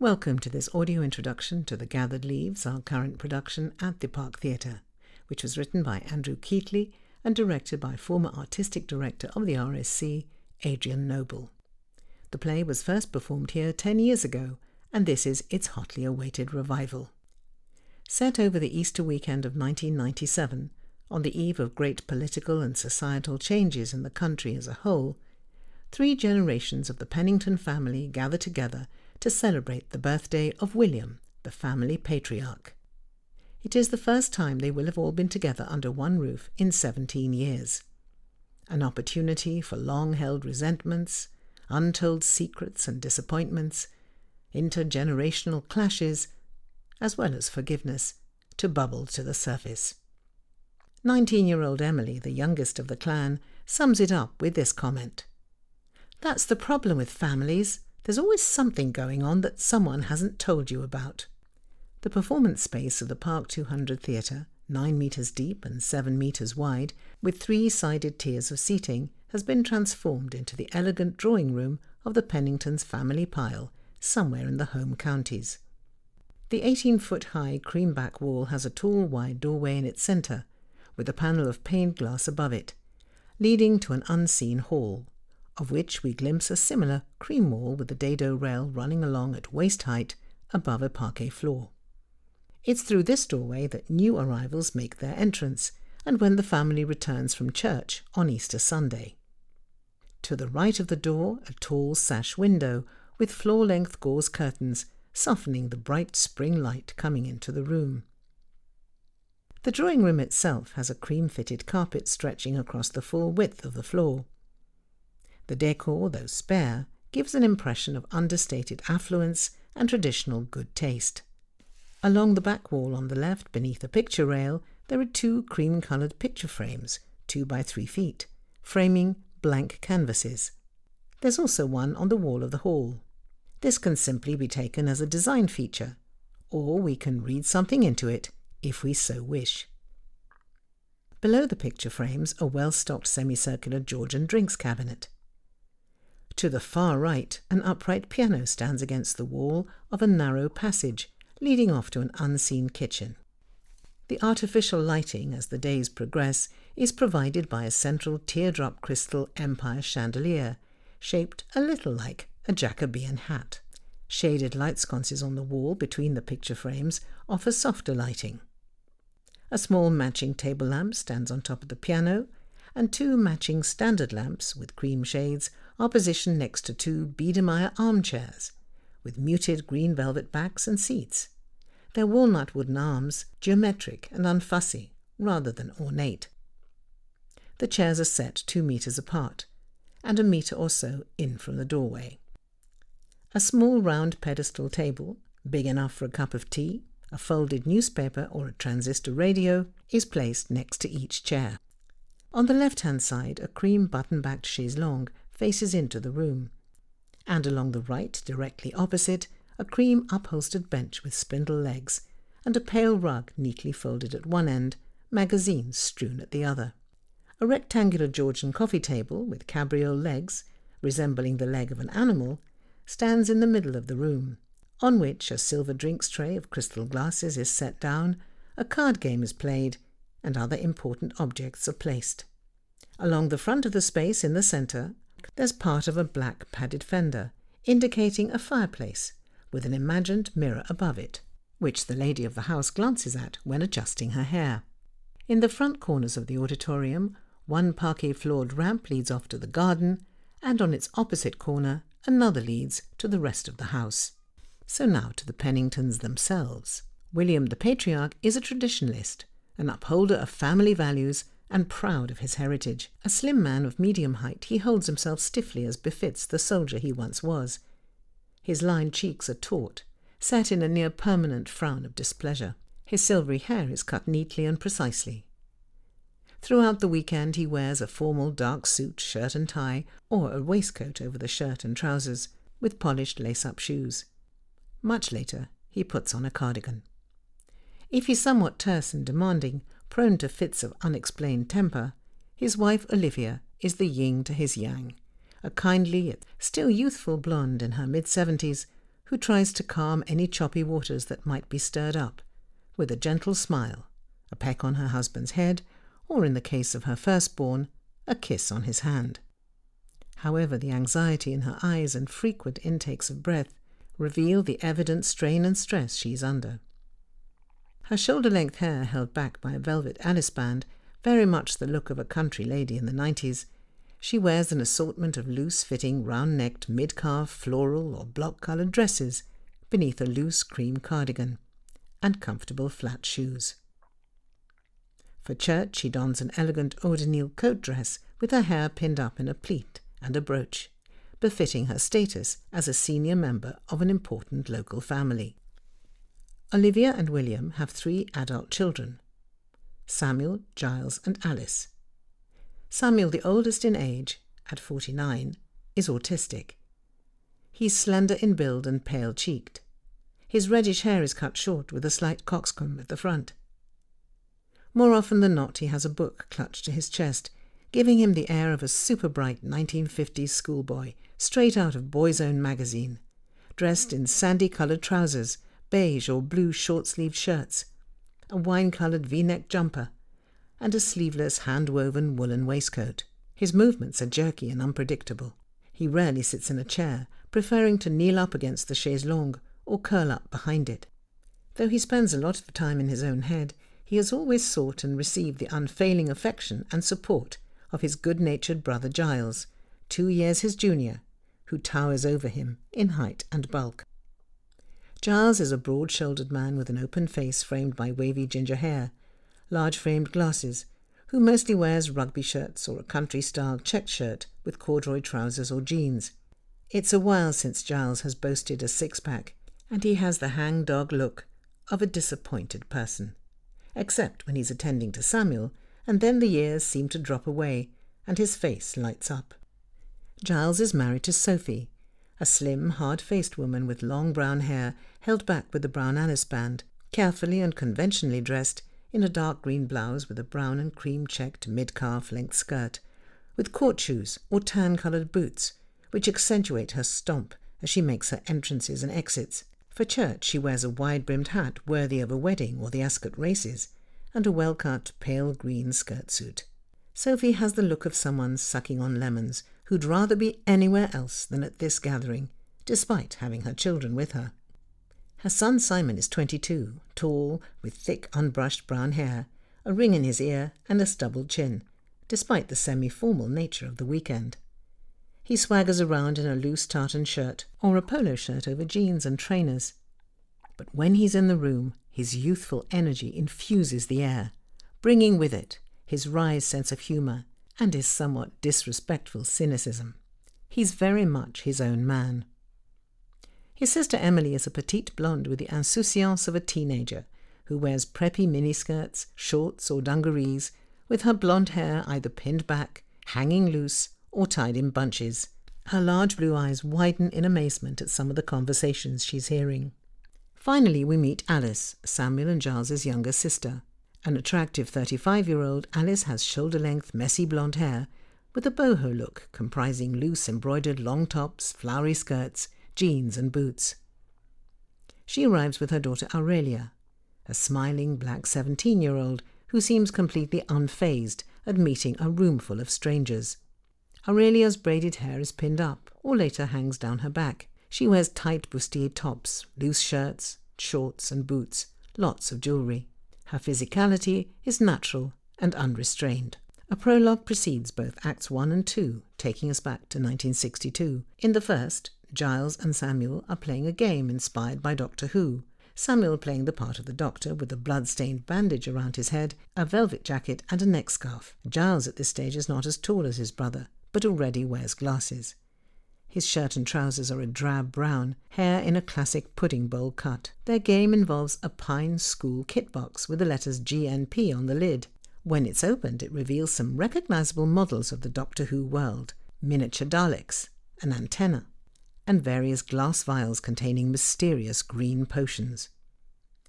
Welcome to this audio introduction to The Gathered Leaves, our current production at the Park Theatre, which was written by Andrew Keatley and directed by former artistic director of the RSC, Adrian Noble. The play was first performed here 10 years ago, and this is its hotly awaited revival. Set over the Easter weekend of 1997, on the eve of great political and societal changes in the country as a whole, 3 generations of the Pennington family gather together to celebrate the birthday of William, the family patriarch. It is the first time they will have all been together under one roof in 17 years. An opportunity for long-held resentments, untold secrets and disappointments, intergenerational clashes, as well as forgiveness, to bubble to the surface. 19-year-old Emily, the youngest of the clan, sums it up with this comment. "That's the problem with families. There's always something going on that someone hasn't told you about." The performance space of the Park 200 Theatre, 9 metres deep and 7 metres wide, with 3-sided tiers of seating, has been transformed into the elegant drawing room of the Penningtons' family pile, somewhere in the home counties. The 18-foot-high cream-back wall has a tall, wide doorway in its centre, with a panel of paned glass above it, leading to an unseen hall, of which we glimpse a similar cream wall with the dado rail running along at waist height above a parquet floor. It's through this doorway that new arrivals make their entrance, and when the family returns from church on Easter Sunday. To the right of the door, a tall sash window with floor-length gauze curtains softening the bright spring light coming into the room. The drawing room itself has a cream-fitted carpet stretching across the full width of the floor. The decor, though spare, gives an impression of understated affluence and traditional good taste. Along the back wall on the left, beneath a picture rail, there are 2 cream-coloured picture frames, 2 by 3 feet, framing blank canvases. There's also one on the wall of the hall. This can simply be taken as a design feature, or we can read something into it if we so wish. Below the picture frames, a well-stocked semicircular Georgian drinks cabinet. To the far right, an upright piano stands against the wall of a narrow passage, leading off to an unseen kitchen. The artificial lighting, as the days progress, is provided by a central teardrop crystal empire chandelier, shaped a little like a Jacobean hat. Shaded light sconces on the wall between the picture frames offer softer lighting. A small matching table lamp stands on top of the piano, and 2 matching standard lamps with cream shades are positioned next to 2 Biedermeier armchairs, with muted green velvet backs and seats. Their walnut wooden arms, geometric and unfussy, rather than ornate. The chairs are set 2 metres apart, and a metre or so in from the doorway. A small round pedestal table, big enough for a cup of tea, a folded newspaper or a transistor radio, is placed next to each chair. On the left-hand side, a cream button-backed chaise longue faces into the room, and along the right, directly opposite, a cream upholstered bench with spindle legs, and a pale rug neatly folded at one end, magazines strewn at the other. A rectangular Georgian coffee table with cabriole legs, resembling the leg of an animal, stands in the middle of the room, on which a silver drinks tray of crystal glasses is set down, a card game is played, and other important objects are placed. Along the front of the space in the centre, there's part of a black padded fender, indicating a fireplace, with an imagined mirror above it, which the lady of the house glances at when adjusting her hair. In the front corners of the auditorium, one parquet-floored ramp leads off to the garden, and on its opposite corner, another leads to the rest of the house. So now to the Penningtons themselves. William the Patriarch is a traditionalist, an upholder of family values, and proud of his heritage. A slim man of medium height, he holds himself stiffly as befits the soldier he once was. His lined cheeks are taut, set in a near-permanent frown of displeasure. His silvery hair is cut neatly and precisely. Throughout the weekend he wears a formal dark suit, shirt and tie, or a waistcoat over the shirt and trousers, with polished lace-up shoes. Much later, he puts on a cardigan. If he's somewhat terse and demanding, prone to fits of unexplained temper, his wife Olivia is the yin to his yang, a kindly yet still youthful blonde in her mid-70s who tries to calm any choppy waters that might be stirred up, with a gentle smile, a peck on her husband's head, or in the case of her firstborn, a kiss on his hand. However, the anxiety in her eyes and frequent intakes of breath reveal the evident strain and stress she's under. Her shoulder-length hair held back by a velvet Alice band, very much the look of a country lady in the 90s. She wears an assortment of loose-fitting, round-necked, mid-calf, floral or block-coloured dresses beneath a loose cream cardigan, and comfortable flat shoes. For church she dons an elegant Audenil coat dress with her hair pinned up in a pleat and a brooch, befitting her status as a senior member of an important local family. Olivia and William have 3 adult children: Samuel, Giles and Alice. Samuel, the oldest in age, at 49, is autistic. He's slender in build and pale-cheeked. His reddish hair is cut short with a slight coxcomb at the front. More often than not he has a book clutched to his chest, giving him the air of a super-bright 1950s schoolboy, straight out of Boy's Own magazine, dressed in sandy-coloured trousers, beige or blue short-sleeved shirts, a wine-coloured V-neck jumper, and a sleeveless hand-woven woolen waistcoat. His movements are jerky and unpredictable. He rarely sits in a chair, preferring to kneel up against the chaise longue or curl up behind it. Though he spends a lot of time in his own head, he has always sought and received the unfailing affection and support of his good-natured brother Giles, 2 years his junior, who towers over him in height and bulk. Giles is a broad-shouldered man with an open face framed by wavy ginger hair, large-framed glasses, who mostly wears rugby shirts or a country-style checked shirt with corduroy trousers or jeans. It's a while since Giles has boasted a six-pack, and he has the hang-dog look of a disappointed person, except when he's attending to Samuel, and then the years seem to drop away, and his face lights up. Giles is married to Sophie, a slim, hard-faced woman with long brown hair held back with a brown Alice band, carefully and conventionally dressed in a dark green blouse with a brown and cream-checked mid-calf length skirt, with court shoes or tan-coloured boots, which accentuate her stomp as she makes her entrances and exits. For church she wears a wide-brimmed hat worthy of a wedding or the Ascot races, and a well-cut pale green skirt suit. Sophie has the look of someone sucking on lemons who'd rather be anywhere else than at this gathering, despite having her children with her. Her son Simon is 22, tall, with thick unbrushed brown hair, a ring in his ear and a stubbled chin, despite the semi-formal nature of the weekend. He swaggers around in a loose tartan shirt or a polo shirt over jeans and trainers. But when he's in the room, his youthful energy infuses the air, bringing with it his wry sense of humour and his somewhat disrespectful cynicism. He's very much his own man. His sister Emily is a petite blonde with the insouciance of a teenager, who wears preppy miniskirts, shorts or dungarees, with her blonde hair either pinned back, hanging loose, or tied in bunches. Her large blue eyes widen in amazement at some of the conversations she's hearing. Finally we meet Alice, Samuel and Giles's younger sister. An attractive 35-year-old, Alice has shoulder-length messy blonde hair with a boho look comprising loose embroidered long tops, flowery skirts, jeans and boots. She arrives with her daughter Aurelia, a smiling black 17-year-old who seems completely unfazed at meeting a roomful of strangers. Aurelia's braided hair is pinned up or later hangs down her back. She wears tight bustier tops, loose shirts, shorts and boots, lots of jewellery. Her physicality is natural and unrestrained. A prologue precedes both Acts 1 and 2, taking us back to 1962. In the first, Giles and Samuel are playing a game inspired by Doctor Who, Samuel playing the part of the Doctor with a blood-stained bandage around his head, a velvet jacket and a neck scarf. Giles at this stage is not as tall as his brother, but already wears glasses. His shirt and trousers are a drab brown, hair in a classic pudding bowl cut. Their game involves a Pine School kit box with the letters GNP on the lid. When it's opened, it reveals some recognisable models of the Doctor Who world, miniature Daleks, an antenna, and various glass vials containing mysterious green potions.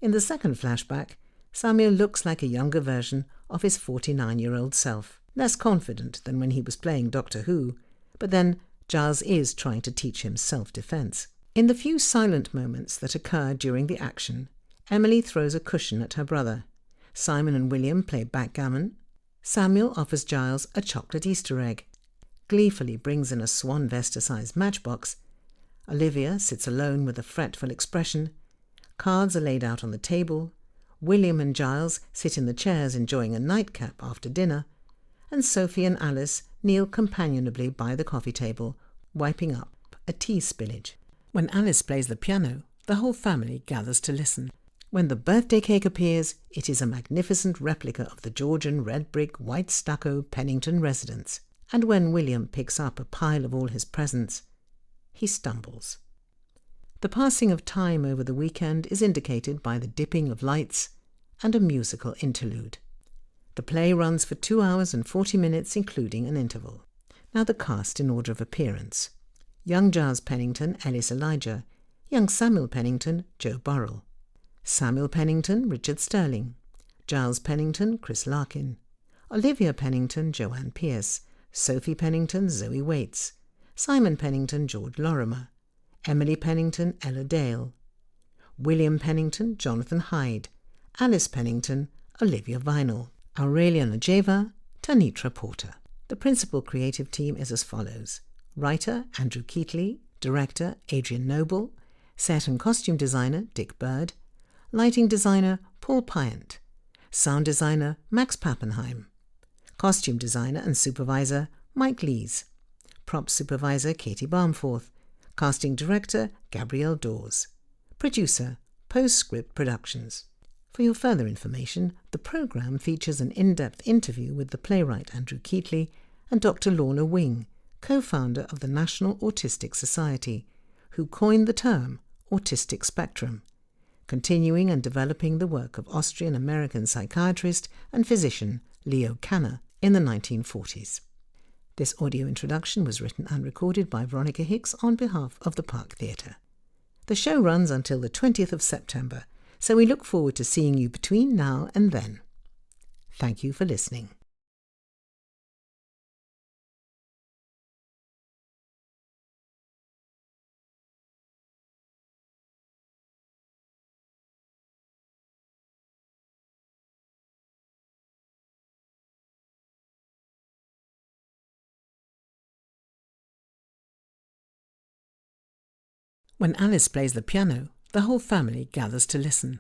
In the second flashback, Samuel looks like a younger version of his 49-year-old self, less confident than when he was playing Doctor Who, but then Giles is trying to teach him self-defence. In the few silent moments that occur during the action, Emily throws a cushion at her brother. Simon and William play backgammon. Samuel offers Giles a chocolate Easter egg, gleefully brings in a swan vesta-sized matchbox. Olivia sits alone with a fretful expression. Cards are laid out on the table. William and Giles sit in the chairs enjoying a nightcap after dinner, and Sophie and Alice kneel companionably by the coffee table, wiping up a tea spillage. When Alice plays the piano, the whole family gathers to listen. When the birthday cake appears, it is a magnificent replica of the Georgian red brick, white stucco Pennington residence. And when William picks up a pile of all his presents, he stumbles. The passing of time over the weekend is indicated by the dipping of lights and a musical interlude. The play runs for 2 hours and 40 minutes, including an interval. Now the cast in order of appearance. Young Giles Pennington, Ellis Elijah. Young Samuel Pennington, Joe Burrell. Samuel Pennington, Richard Sterling. Giles Pennington, Chris Larkin. Olivia Pennington, Joanne Pierce. Sophie Pennington, Zoe Waits. Simon Pennington, George Lorimer. Emily Pennington, Ella Dale. William Pennington, Jonathan Hyde. Alice Pennington, Olivia Vinell. Aurelia Najeva, Tanitra Porter. The principal creative team is as follows. Writer, Andrew Keatley. Director, Adrian Noble. Set and costume designer, Dick Bird. Lighting designer, Paul Pyant. Sound designer, Max Pappenheim. Costume designer and supervisor, Mike Lees. Prop supervisor, Katie Barmforth. Casting director, Gabrielle Dawes. Producer, Postscript Productions. For your further information, the programme features an in-depth interview with the playwright Andrew Keatley and Dr. Lorna Wing, co-founder of the National Autistic Society, who coined the term autistic spectrum, continuing and developing the work of Austrian-American psychiatrist and physician Leo Kanner in the 1940s. This audio introduction was written and recorded by Veronika Hicks on behalf of the Park Theatre. The show runs until the 20th of September, so we look forward to seeing you between now and then. Thank you for listening. When Alice plays the piano, the whole family gathers to listen.